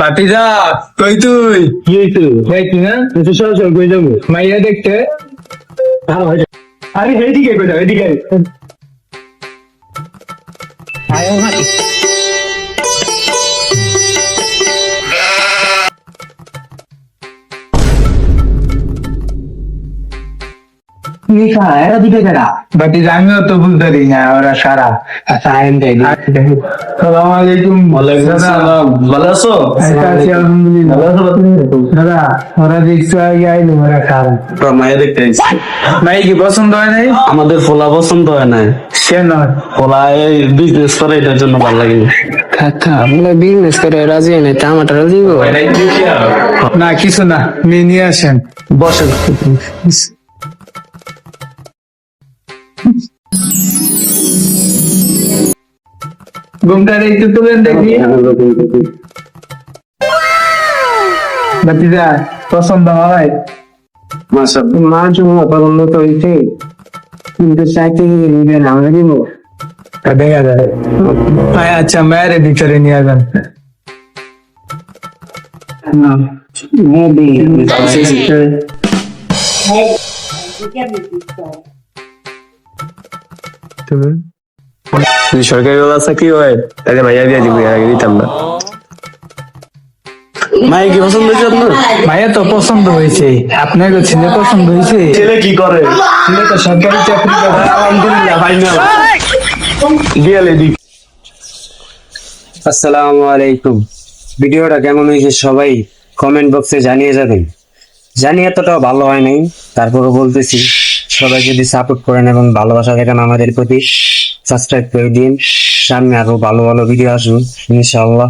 বাতিজা কই তুই? কি হয়েছে? দেখি না তুই সব সব কই যাবো? মাইয়া দেখতে। আরে এইদিকে কই যাও, এদিকে আয়। এরা দিকে কেডা? বাতিজা আমিও তো বুঝতে পারি না ওরা সারা। আচ্ছা আইন দেয়। সালাম আলাইকুম। ভালো আছো? আচ্ছা, আছি, আলহামদুলিল্লাহ। ভালো আছো? দাদা ওরা দেখছো আগে আইলো ওরা সারা। তোর মায়ে দেখতে আইছি। ভাই কি পছন্দ হয় নাই? আমাদের ফোলা পছন্দ হয় না। সে নয়। ফোলা এই বিজনেস করে, এটার জন্য ভালো লাগে। কাকা আমরা বিজনেস করে রাজি হয় না, তা আমারটা রাজি গো। না কিছু না, মেয়ে নিয়ে আসেন। বসেন। ঘুমটার একটু তুলেন দেখি। বাতিজা পছন্দ হয়? মানুষ পছন্দ তো হয়েছে, কিন্তু চাইতে গেলে আমরা দিব। তা দেখা যায়। আচ্ছা মেয়ের ভিতরে নিয়ে যান। যদি সরকারি ব্যবস্থা কি হয় তাহলে মাইয়া দিয়ে দিব, এর আগে দিতাম না। মাইয়া কি পছন্দ হয়েছে আপনার? মায়ের তো পছন্দ হয়েছে, আপনার ছেলে পছন্দ হয়েছে? ছেলে কি করে? ছেলে তো সরকারি চাকরি করে। আলহামদুলিল্লাহ, ফাইনাল বিয়ালে দি। আসসালামু আলাইকুম। ভিডিওটা কেমন হয়েছে সবাই কমেন্ট বক্সে জানিয়ে যাবেন। জানি এতটাও ভালো হয় নাই, তারপরও বলতেছি সবাই যদি সাপোর্ট করেন এবং ভালোবাসা দেখান আমাদের প্রতি, সাবস্ক্রাইব করে দিন। সামনে আরো ভালো ভালো ভিডিও আসুন ইনশাআল্লাহ।